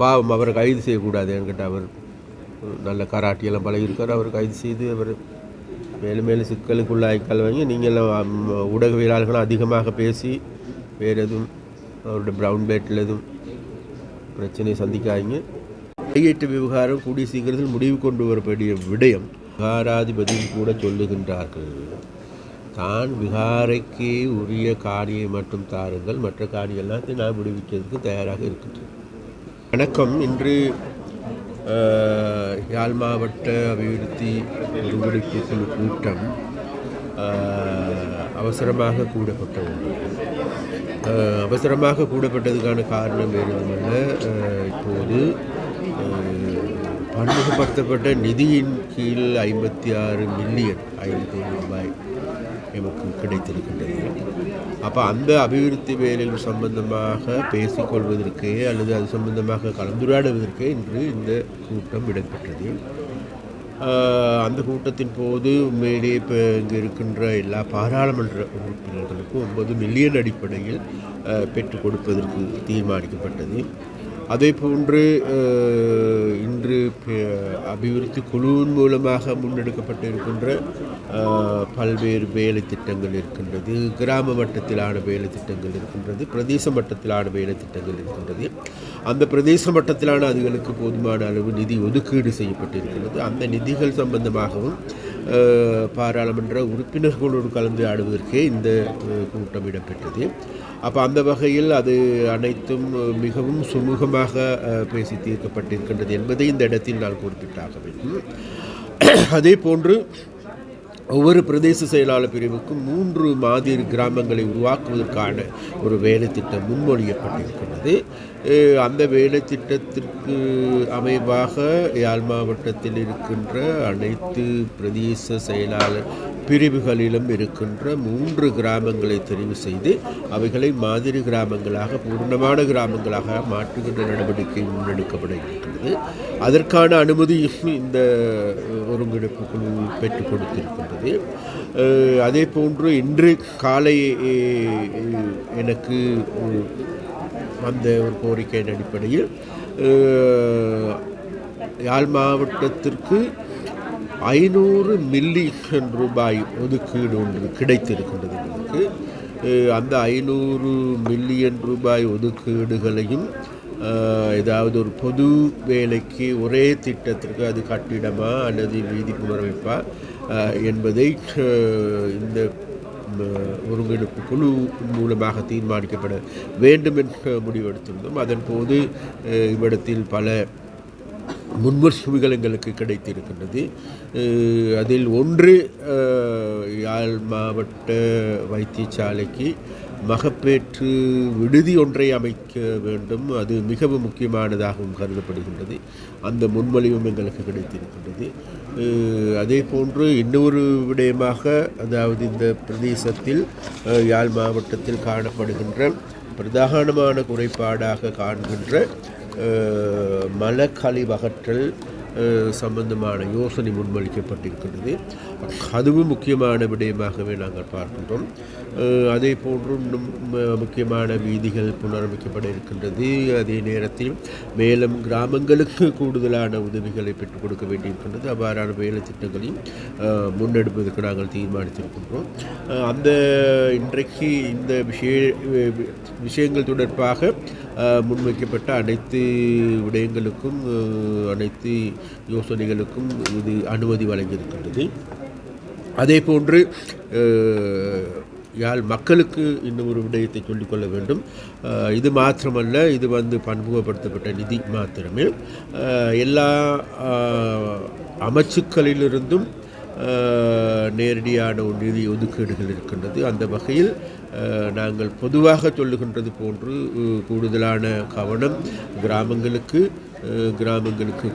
பாவம் அவரை கைது செய்யக்கூடாது என்கிட்ட. அவர் நல்ல கராட்டியெல்லாம் பழகியிருக்கார். அவர் கைது செய்து அவர் மேலும் மேலும் சிக்கலுக்குள்ளாய்க்கால் வாங்கி நீங்கள் ஊடகவியலாளர்களும் அதிகமாக பேசி வேறு எதுவும் அவருடைய ப்ரவுன் பேட்டில் எதுவும் பிரச்சனையை சந்திக்காங்க. கையேற்று விவகாரம் கூடிய சீக்கிரத்தில் முடிவு கொண்டு வரக்கூடிய விடயம். விகாராதிபதியும் கூட சொல்லுகின்றார்கள், தான் விகாரைக்கு உரிய காணியை மட்டும் தாருங்கள், மற்ற காணி எல்லாத்தையும் நான் விடுவிக்கிறதுக்கு தயாராக இருக்கின்றேன். வணக்கம். இன்று யாழ் மாவட்ட அபிவிருத்தி ஒருங்கிணைப்பு குழு கூட்டம் அவசரமாக கூடப்பட்டது. அவசரமாக கூடப்பட்டதுக்கான காரணம் வேறுமல்ல, இப்போது பன்முகப்படுத்தப்பட்ட நிதியின் கீழ் 56 மில்லியன் ரூபாய் எமக்கு கிடைத்திருக்கின்றது. அப்போ அந்த அபிவிருத்தி வேலைகள் சம்பந்தமாக பேசிக்கொள்வதற்கே அல்லது அது சம்பந்தமாக கலந்துரையாடுவதற்கே இன்று இந்த கூட்டம் இடம்பெற்றது. அந்த கூட்டத்தின் போது உண்மையிலே இப்போ இங்கே இருக்கின்ற எல்லா பாராளுமன்ற உறுப்பினர்களுக்கும் 9 மில்லியன் அடிப்படையில் பெற்றுக் கொடுப்பதற்கு தீர்மானிக்கப்பட்டது. அதே போன்று இன்று அபிவிருத்தி குழுவின் மூலமாக முன்னெடுக்கப்பட்டு இருக்கின்ற பல்வேறு வேலை திட்டங்கள் இருக்கின்றது. கிராம மட்டத்திலான வேலை திட்டங்கள் இருக்கின்றது, பிரதேச மட்டத்திலான வேலை திட்டங்கள் இருக்கின்றது. அந்த பிரதேச மட்டத்திலான அதுகளுக்கு போதுமான அளவு நிதி ஒதுக்கீடு செய்யப்பட்டிருக்கிறது. அந்த நிதிகள் சம்பந்தமாகவும் பாராளுமன்ற உறுப்பினர்களோடு கலந்து ஆடுவதற்கே இந்த கூட்டம் இடம்பெற்றது. அப்போ அந்த வகையில் அது அனைத்தும் மிகவும் சுமூகமாக பேசி தீர்க்கப்பட்டிருக்கின்றது என்பதை இந்த இடத்தில் நான் குறிப்பிட்டாக வேண்டும். அதே போன்று ஒவ்வொரு பிரதேச செயலாளர் பிரிவுக்கும் 3 மாதிரி கிராமங்களை உருவாக்குவதற்கான ஒரு வேலை திட்டம் முன்மொழியப்பட்டிருக்கிறது. அந்த வேலை திட்டத்திற்கு அமைவாக யாழ் மாவட்டத்தில் இருக்கின்ற அனைத்து பிரதேச செயலாளர் பிரிவுகளிலும் இருக்கின்ற 3 கிராமங்களை தெரிவு செய்து அவைகளை மாதிரி கிராமங்களாக, பூர்ணமான கிராமங்களாக மாற்றுகின்ற நடவடிக்கை முன்னெடுக்கப்பட இருக்கிறது. அதற்கான அனுமதியும் இந்த ஒருங்கிணைப்பு குழு பெற்றுக் கொடுத்திருக்கின்றது. அதே போன்று இன்று காலை எனக்கு வந்த ஒரு கோரிக்கையின் அடிப்படையில் யாழ் மாவட்டத்திற்கு 500 மில்லியன் ரூபாய் ஒதுக்கீடு ஒன்று கிடைத்திருக்கின்றது எங்களுக்கு. அந்த 500 மில்லியன் ரூபாய் ஒதுக்கீடுகளையும் ஏதாவது ஒரு பொது வேலைக்கு ஒரே திட்டத்திற்கு, அது கட்டிடமா அல்லது வீதி புனரமைப்பா என்பதை இந்த ஒருங்கிணைப்பு குழு மூலமாக தீர்மானிக்கப்பட வேண்டும் என்ற முடிவெடுத்திருந்தோம். அதன் போது இவ்விடத்தில் பல முன்வரிசைகள் எங்களுக்கு கிடைத்திருக்கின்றது. அதில் ஒன்று, யாழ் மாவட்ட வைத்தியசாலைக்கு மகப்பேற்று விடுதி ஒன்றை அமைக்க வேண்டும். அது மிகவும் முக்கியமானதாகவும் கருதப்படுகின்றது. அந்த முன்மொழிவும் எங்களுக்கு கிடைத்திருக்கின்றது. அதே போன்று இன்னொரு விடயமாக, அதாவது இந்த பிரதேசத்தில் யாழ் மாவட்டத்தில் காணப்படுகின்ற பிரதானமான குறைபாடாக காண்கின்ற மலக்கழிவகற்றல் சம்பந்தமான யோசனை முன்மொழிக்கப்பட்டிருக்கின்றது. அதுவும் முக்கியமான விடயமாகவே நாங்கள் பார்க்கின்றோம். அதே போன்று முக்கியமான வீதிகள் புனரமைக்கப்பட இருக்கின்றது. அதே நேரத்தில் மேலும் கிராமங்களுக்கு கூடுதலான உதவிகளை பெற்றுக் கொடுக்க வேண்டியிருக்கின்றது. அவ்வாறான வேலை திட்டங்களையும் முன்னெடுப்பதற்கு நாங்கள் தீர்மானித்திருக்கின்றோம். அந்த இன்றைக்கு இந்த விஷயங்கள் தொடர்பாக முன்வைக்கப்பட்ட அனைத்து விடயங்களுக்கும், அனைத்து யோசனைகளுக்கும் இது அனுமதி வழங்கியிருக்கின்றது. அதே போன்று யாழ் மக்களுக்கு இன்னும் ஒரு விடயத்தை சொல்லிக்கொள்ள வேண்டும். இது மாத்திரமல்ல, இது பன்முகப்படுத்தப்பட்ட நிதி மாத்திரமே. எல்லா அமைச்சுக்களிலிருந்தும் நேரடியான நிதி ஒதுக்கீடுகள் இருக்கின்றது. அந்த வகையில் நாங்கள் பொதுவாக சொல்லுகின்றது போன்று கூடுதலான கவனம் கிராமங்களுக்கு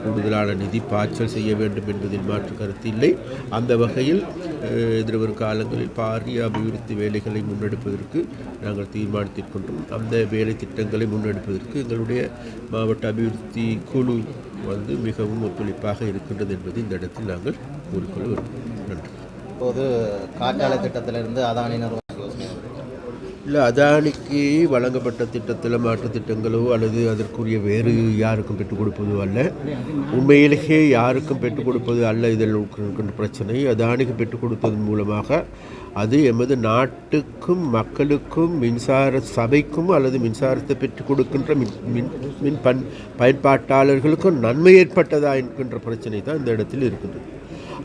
கூடுதலான நிதி பாய்ச்சல் செய்ய வேண்டும் என்பதில் மாற்று கருத்து இல்லை. அந்த வகையில் எதிர்வரும் காலங்களில் பாரிய அபிவிருத்தி வேலைகளை முன்னெடுப்பதற்கு நாங்கள் தீர்மானித்திருக்கின்றோம். அந்த வேலை திட்டங்களை முன்னெடுப்பதற்கு எங்களுடைய மாவட்ட அபிவிருத்தி குழு மிகவும் ஒத்துழைப்பாக இருக்கின்றது என்பது இந்த இடத்தில் நாங்கள் கூறிக்கொள்ள விரும்புகிறோம். நன்றி. இப்போது காற்றாலை திட்டத்திலிருந்து அதானி இல்லை, அதானிக்கு வழங்கப்பட்ட திட்டத்தில் மாற்றுத் திட்டங்களோ அல்லது அதற்குரிய வேறு யாருக்கும் பெற்றுக் கொடுப்பதோ அல்ல. உண்மையிலேயே யாருக்கும் பெற்றுக் கொடுப்பது அல்ல. இதில் இருக்கின்ற பிரச்சனை அதானிக்கு பெற்றுக் கொடுத்ததன் மூலமாக அது எமது நாட்டுக்கும் மக்களுக்கும் மின்சார சபைக்கும் அல்லது மின்சாரத்தை பெற்றுக் கொடுக்கின்ற மின் பயன்பாட்டாளர்களுக்கும் நன்மை ஏற்பட்டதா என்கின்ற பிரச்சனை தான் இந்த இடத்தில் இருக்கின்றது.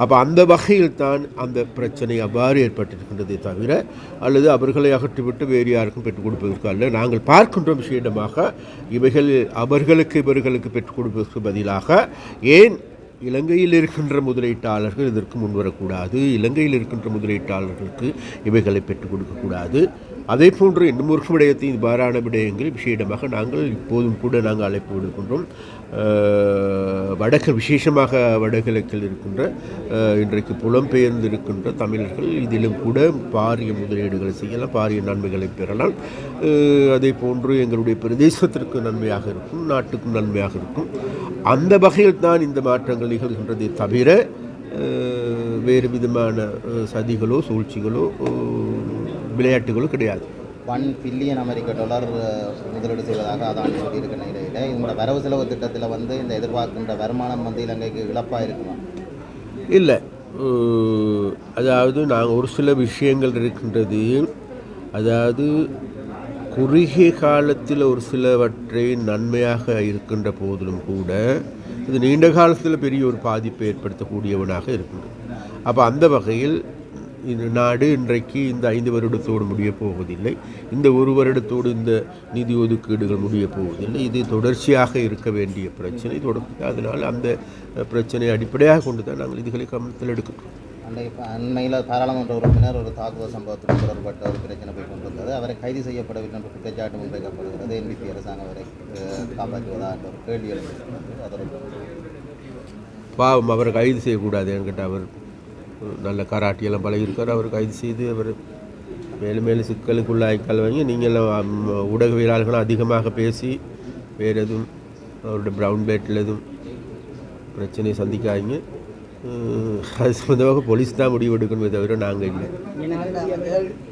அப்போ அந்த வகையில் தான் அந்த பிரச்சனை அவ்வாறு ஏற்பட்டிருக்கின்றதை தவிர அல்லது அவர்களை அகற்றிவிட்டு வேறு யாருக்கும் பெற்றுக் கொடுப்பதற்கு அல்ல. நாங்கள் பார்க்கின்ற விஷயமாக இவர்களுக்கு பெற்றுக் கொடுப்பதற்கு பதிலாக ஏன் இலங்கையில் இருக்கின்ற முதலீட்டாளர்கள் இதற்கு முன்வரக்கூடாது, இலங்கையில் இருக்கின்ற முதலீட்டாளர்களுக்கு இவைகளை பெற்றுக் கொடுக்கக்கூடாது. அதே போன்று இன்னும் ஒரு விடயத்தையும் இவ்வாறான விடயங்கள் விஷயமாக நாங்கள் இப்போதும் கூட நாங்கள் அழைப்பு விடுக்கின்றோம். விசேஷமாக வடகிழக்கில் இருக்கின்ற இன்றைக்கு புலம்பெயர்ந்து இருக்கின்ற தமிழர்கள் இதிலும் கூட பாரிய முதலீடுகளை செய்யலாம், பாரிய நன்மைகளை பெறலாம். அதே போன்று எங்களுடைய பிரதேசத்திற்கு நன்மையாக இருக்கும், நாட்டுக்கும் நன்மையாக இருக்கும். அந்த வகையில் தான் இந்த மாற்றங்கள் நிகழ்கின்றதை தவிர வேறு விதமான சதிகளோ சூழ்ச்சிகளோ விளையாட்டுகளோ கிடையாது. $1 பில்லியன் முதலீடு செய்வதாக அதானி சொல்லியிருக்கிற நிலையில் இந்த வரவு செலவு திட்டத்தில் இந்த எதிர்பார்க்கின்ற வருமானம் இலங்கைக்கு இழப்பாக இருக்குமா? இல்லை, அதாவது நாங்கள் ஒரு சில விஷயங்கள் இருக்கின்றது. அதாவது குறுகிய காலத்தில் ஒரு சிலவற்றை நன்மையாக இருக்கின்ற போதிலும் கூட இது நீண்ட காலத்தில் பெரிய ஒரு பாதிப்பை ஏற்படுத்தக்கூடியவனாக இருக்கின்றது. அப்போ அந்த வகையில் இந்த நாடு இன்றைக்கு இந்த 5 வருடத்தோடு முடியப் போவதில்லை, இந்த 1 வருடத்தோடு இந்த நிதி ஒதுக்கீடுகள் முடியப் போவதில்லை. இது தொடர்ச்சியாக இருக்க வேண்டிய பிரச்சனை தொடர்ந்து. அதனால் அந்த பிரச்சனையை அடிப்படையாக கொண்டு தான் நாங்கள் இதுகளை கவனத்தில் எடுக்கிறோம். அண்மையில் பாராளுமன்ற உறுப்பினர் ஒரு தாக்குதல் சம்பவத்துடன் தொடர்பட்ட ஒரு பிரச்சனை போய் கொண்டிருந்தது. அவரை கைது செய்யப்படவில்லை என்ற குற்றச்சாட்டு முன்வைக்கப்படுகிறது. NPP அரசாங்கம் அவரை காப்பாற்றுவதா என்ற ஒரு கேள்வி எழுப்பியிருக்கிறது. அதோட பாவம், அவரை கைது செய்யக்கூடாது என்கிட்ட. அவர் நல்ல கராட்டியெல்லாம் பழகியிருக்கார். அவர் கைது செய்து அவர் மேலும் மேலும் சிக்கலுக்குள்ளாய்க்கால் வாங்கி நீங்கள்லாம் ஊடகவியலாளர்களும் அதிகமாக பேசி வேறு எதுவும் அவருடைய ப்ரவுன் பேட்டில் எதுவும் பிரச்சனையை சந்திக்காதீங்க. அது சம்பந்தமாக போலீஸ் தான் முடிவு எடுக்கணுமே தவிர நாங்கள் இல்லை.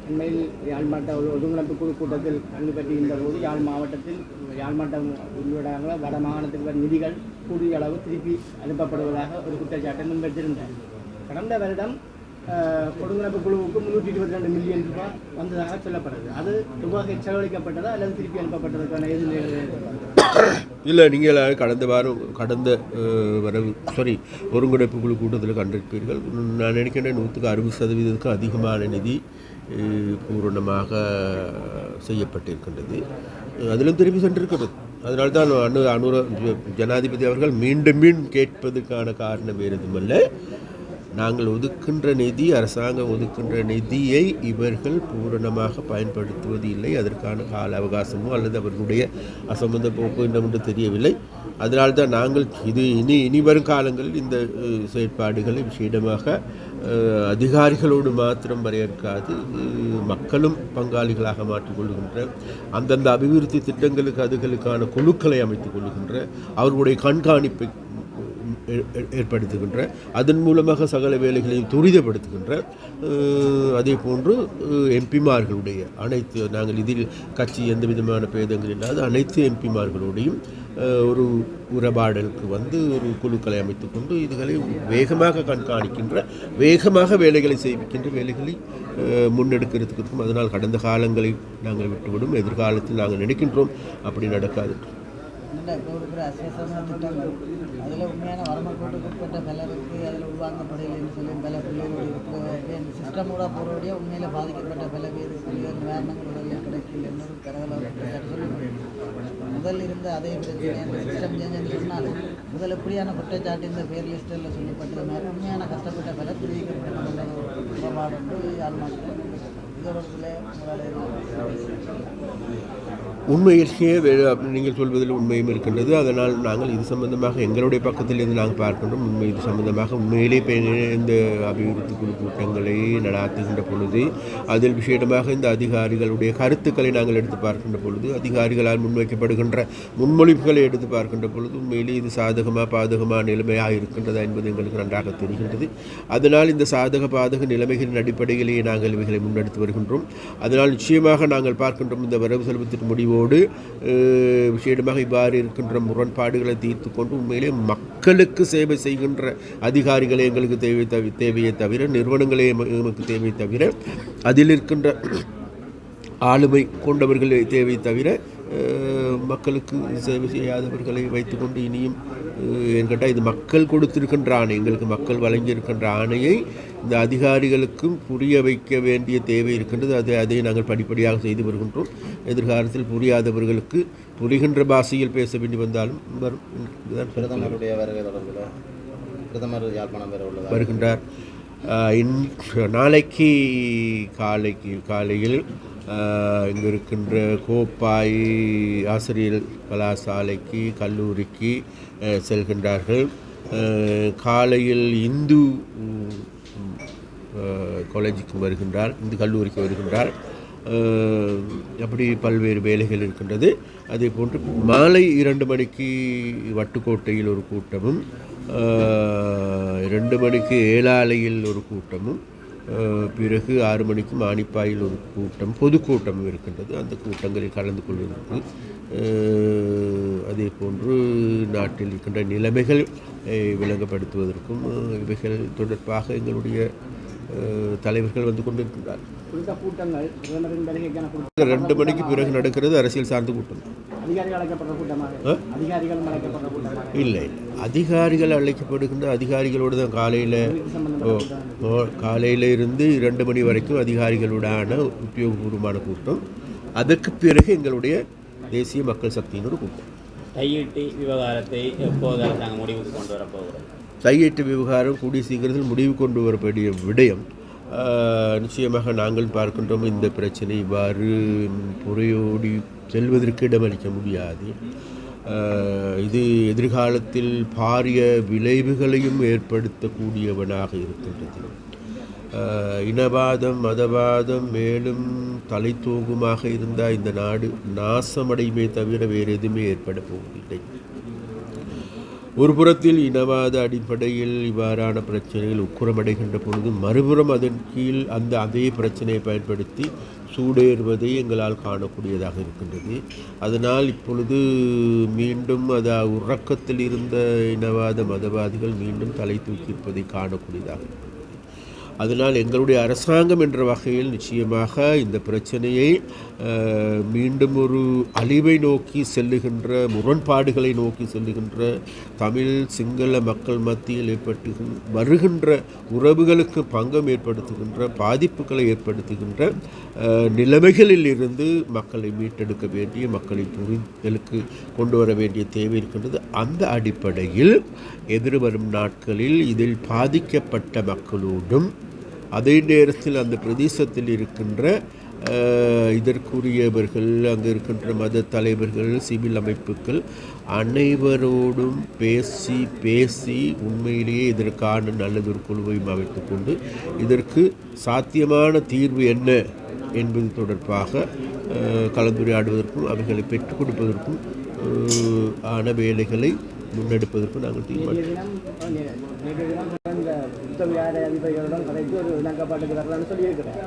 உண்மையில் யாழ்மாட்ட ஒருங்கிணைப்பு குழு கூட்டத்தில் பங்கு பெற்றிருந்த போது யாழ் மாவட்டம் உள்ளிடாக வட மாகாணத்துக்கு நிதிகள் கூடிய அளவு திருப்பி அனுப்பப்படுவதாக ஒரு குற்றச்சாட்டை முன்வைத்திருந்தார். கடந்த வருடம் ஒருங்கிணைப்பு குழுவுக்கு 322 மில்லியன் ரூபாய் வந்ததாக சொல்லப்படுது. அது ரூபாய் செலவழிக்கப்பட்டதா அல்லது திருப்பி அனுப்பப்பட்டதற்கான இல்லை, நீங்கள் கடந்த ஒருங்கிணைப்பு குழு கூட்டத்தில் கண்டிருப்பீர்கள். நான் நினைக்கின்றேன் 160% அதிகமான நிதி பூரணமாக செய்யப்பட்டிருக்கின்றது. அதிலும் திரும்பி சென்றிருக்கிறது. அதனால்தான் ஜனாதிபதி அவர்கள் மீண்டும் கேட்பதற்கான காரணம் வேறு எதுவுமல்ல. நாங்கள் ஒதுக்கின்ற நிதி, அரசாங்கம் ஒதுக்கின்ற நிதியை இவர்கள் பூரணமாக பயன்படுத்துவது இல்லை. அதற்கான கால அவகாசமோ அல்லது அவர்களுடைய அசம்பந்த போக்கோ என்னவென்று தெரியவில்லை. அதனால்தான் நாங்கள் இனி வரும் காலங்களில் இந்த செயற்பாடுகளை விஷயமாக அதிகாரிகளோடு மாத்திரம் வரையறுக்காது, மக்களும் பங்காளிகளாக மாற்றிக்கொள்கின்ற அந்தந்த அபிவிருத்தி திட்டங்களுக்கு அதுகளுக்கான குழுக்களை அமைத்துக் கொள்கின்ற அவர்களுடைய கண்காணிப்பை ஏற்படுத்துகின்ற அதன் மூலமாக சகல வேலைகளையும் துரிதப்படுத்துகின்ற அதே போன்று எம்பிமார்களுடைய அனைத்து நாங்கள் இதில் கட்சி எந்த விதமான பேதங்கள் இல்லாத அனைத்து எம்பிமார்களுடையும் ஒரு உறவாடலுக்கு ஒரு குழுக்களை அமைத்துக்கொண்டு இதுகளை வேகமாக கண்காணிக்கின்ற வேகமாக வேலைகளை செய்விக்கின்ற வேலைகளை முன்னெடுக்கிறதுக்கும். அதனால் கடந்த காலங்களை நாங்கள் விட்டுவிடும். எதிர்காலத்தில் நாங்கள் நினைக்கின்றோம் அப்படி நடக்காது. அதில் உண்மையான வரம்புக்குட்பட்ட பலருக்கு அதில் உருவாக்கப்படையில்னு சொல்லி பல பிள்ளைகள் இருக்கிற சிஸ்டமோட போகிறோடைய உண்மையில் பாதிக்கப்பட்ட பல பேர் நிவாரணங்கள் உதவியாக கிடைக்கல என்னொரு பரவலாக சொல்லி முதல் இருந்த அதே பிரச்சனை அந்த சிஸ்டம் சேஞ்சுன்னு சொன்னாலும் முதல் எப்படியான குற்றச்சாட்டு இந்த பேர் லிஸ்டில் சொல்லப்பட்டது மாதிரி உண்மையான கஷ்டப்பட்ட பல தெரிவிக்கப்பட்ட உறவாடு யாழ்மாட்டம் இதோட உண்மையிலேயே நீங்கள் சொல்வதில் உண்மையும் இருக்கின்றது. அதனால் நாங்கள் இது சம்பந்தமாக எங்களுடைய பக்கத்திலிருந்து நாங்கள் பார்க்கின்றோம். இது சம்பந்தமாக உண்மையிலே இந்த அபிவிருத்தி குழு கூட்டங்களை நடாத்துகின்ற பொழுது அதில் விசேடமாக இந்த அதிகாரிகளுடைய கருத்துக்களை நாங்கள் எடுத்து பார்க்கின்ற பொழுது, அதிகாரிகளால் முன்வைக்கப்படுகின்ற முன்மொழிவுகளை எடுத்து பார்க்கின்ற பொழுது உண்மையிலே இது சாதகமாக பாதகமான நிலைமையாக இருக்கின்றதா என்பது எங்களுக்கு நன்றாக தெரிகின்றது. அதனால் இந்த சாதக பாதக நிலைமைகளின் அடிப்படையிலேயே நாங்கள் இவைகளை முன்னெடுத்து வருகின்றோம். அதனால் நிச்சயமாக நாங்கள் பார்க்கின்றோம் இந்த வரவு செலவுத்திட்ட முடிவோடு விசேடமாக இவ்வாறு இருக்கின்ற முரண்பாடுகளை தீர்த்து கொண்டு உண்மையிலே மக்களுக்கு சேவை செய்கின்ற அதிகாரிகளே எங்களுக்கு தேவையே தவிர, நிறுவனங்களே எமக்கு தேவை தவிர, அதில் இருக்கின்ற ஆளுமை கொண்டவர்களே தேவை தவிர மக்களுக்கு சேவை செய்யாதவர்களை வைத்துக்கொண்டு இனியும் என்கிட்ட இது மக்கள் கொடுத்திருக்கின்ற ஆணை, எங்களுக்கு மக்கள் வழங்கியிருக்கின்ற ஆணையை இந்த அதிகாரிகளுக்கும் புரிய வைக்க வேண்டிய தேவை இருக்கின்றது. அதை நாங்கள் படிப்படியாக செய்து வருகின்றோம். எதிர்காலத்தில் புரியாதவர்களுக்கு புரிகின்ற பாஷையில் பேச வேண்டி வந்தாலும் வரும். பிரதமருடைய வருகை தொடர்பில் பிரதமர் யாழ்ப்பாணம் வருகின்றார். நாளைக்கு காலையில் இங்கே இருக்கின்ற கோப்பாய் ஆசிரியர் கலாசாலைக்கு கல்லூரிக்கு செல்கின்றார்கள். காலையில் இந்து காலேஜுக்கு வருகின்றார், இந்து கல்லூரிக்கு வருகின்றார். அப்படி பல்வேறு வேலைகள் இருக்கின்றது. அதே போன்று மாலை 2 மணிக்கு வட்டுக்கோட்டையில் ஒரு கூட்டமும், 2 மணிக்கு ஏலாலையில் ஒரு கூட்டமும், பிறகு 6 மணிக்கு மானிப்பாயில் ஒரு பொதுக்கூட்டம் இருக்கின்றது. அந்த கூட்டங்களில் கலந்து கொள்வதற்கு, அதே போன்று நாட்டில் இருக்கின்ற நிலைமைகள் விளங்கப்படுத்துவதற்கும் இவைகள் தொடர்பாக எங்களுடைய தலைவர்கள் வந்து கொண்டிருக்கின்றார். 2 மணிக்கு பிறகு நடக்கிறது அரசியல் சார்ந்த கூட்டம். இல்லை, அதிகாரிகள் அழைக்கப்படுகின்ற அதிகாரிகளோடு தான் காலையில் இருந்து 2 மணி வரைக்கும் அதிகாரிகளுடான உத்தியோகபூர்வமான கூட்டம். அதற்கு பிறகு எங்களுடைய தேசிய மக்கள் சக்தியின் ஒரு கூட்டம். கையீட்டு விவகாரத்தை எப்போது அரசாங்கம் முடிவுக்கு கொண்டு வரப்போகிறது? கையீட்டு விவகாரம் கூடிய சீக்கிரத்தில் முடிவு கொண்டு வரக்கூடிய விடயம். நிச்சயமாக நாங்கள் பார்க்கின்றோம், இந்த பிரச்சனை இவ்வாறு புறையோடி செல்வதற்கு இடமளிக்க முடியாது. இது எதிர்காலத்தில் பாரிய விளைவுகளையும் ஏற்படுத்தக்கூடியவனாக இருக்கின்றது. இனவாதம் மதவாதம் மேலும் தலை தூங்குமாக இருந்தால் இந்த நாடு நாசமடையுமே தவிர வேறு எதுவுமே ஏற்பட போவதில்லை. ஒரு புறத்தில் இனவாத அடிப்படையில் இவ்வாறான பிரச்சனைகள் உக்குரமடைகின்ற பொழுது, மறுபுறம் அதன் கீழ் அதே பிரச்சனையை பயன்படுத்தி சூடேறுவதை எங்களால் காணக்கூடியதாக இருக்கின்றது. அதனால் இப்பொழுது மீண்டும் உறக்கத்தில் இருந்த இனவாத மதவாதிகள் மீண்டும் தலை தூக்கியிருப்பதை காணக்கூடியதாக இருக்கிறது. அதனால் எங்களுடைய அரசாங்கம் என்ற வகையில் நிச்சயமாக இந்த பிரச்சனையை மீண்டும் ஒரு அழிவை நோக்கி செல்லுகின்ற, முரண்பாடுகளை நோக்கி செல்லுகின்ற, தமிழ் சிங்கள மக்கள் மத்தியில் வருகின்ற உறவுகளுக்கு பங்கம் ஏற்படுத்துகின்ற, பாதிப்புகளை ஏற்படுத்துகின்ற நிலைமைகளில் இருந்து மக்களை மீட்டெடுக்க வேண்டிய, மக்களை புரிதலுக்கு கொண்டு வர வேண்டிய தேவை இருக்கின்றது. அந்த அடிப்படையில் எதிர்வரும் நாட்களில் இதில் பாதிக்கப்பட்ட மக்களோடும் அதே நேரத்தில் அந்த பிரதேசத்தில் இருக்கின்ற இதற்குரியவர்கள், அங்கே இருக்கின்ற மத தலைவர்கள், சிவில் அமைப்புகள் அனைவரோடும் பேசி உண்மையிலேயே இதற்கான நல்லதொரு குழுவையும் அமைத்து கொண்டு இதற்கு சாத்தியமான தீர்வு என்ன என்பது தொடர்பாக கலந்துரையாடுவதற்கும் அவைகளை பெற்றுக் கொடுப்பதற்கும் ஆன வேலைகளை முன்னெடுப்பதற்கு நாங்கள் தீர்மானித்தோம். அதிபர்களுடன் கதைத்து ஒரு இணக்கப்பாட்டுக்கு வரலான்னு சொல்லியிருக்கிறார்.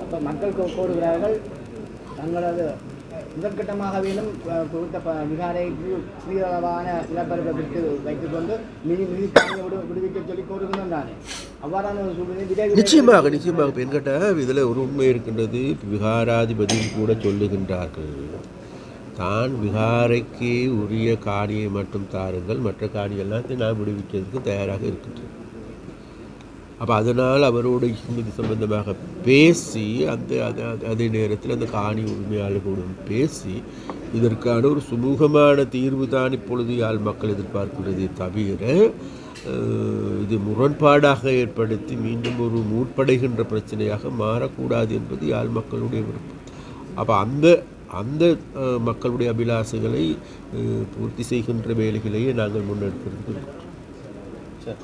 அப்போ மக்கள் கோருகிறார்கள், தங்களது முதற்கட்டமாக வேணும் கொடுத்த விகாரைக்கு சிறியளவான நிலப்பரப்பை விட்டு வைத்துக் கொண்டு மிதி விடுவிக்க சொல்லி கோருகின்றோம். அவ்வாறான ஒரு சூழ்நிலை நிச்சயமாக பெண்கிட்ட இதில் ஒரு உண்மை இருக்கின்றது. விகாராதிபதி கூட சொல்லுகின்றார்கள், தான் விகாரைக்கு உரிய காணியை மட்டும் தாருங்கள், மற்ற காணி எல்லாத்தையும் நான் விடுவிக்கிறதுக்கு தயாராக இருக்கின்றேன். அப்போ அதனால் அவரோடு இது சம்பந்தமாக பேசி அதே நேரத்தில் அந்த காணி உரிமையாளர்களுடன் பேசி இதற்கான ஒரு சுமூகமான தீர்வு தான் இப்பொழுது யாழ் மக்கள் எதிர்பார்க்கிறதே தவிர இது முரண்பாடாக ஏற்படுத்தி மீண்டும் ஒரு மூட்படைகின்ற பிரச்சனையாக மாறக்கூடாது என்பது யாழ் மக்களுடைய விருப்பம். அப்போ அந்த அந்த மக்களுடைய அபிலாசைகளை பூர்த்தி செய்கின்ற வேலைகளையே நாங்கள் முன்னெடுக்கிறது. சரி.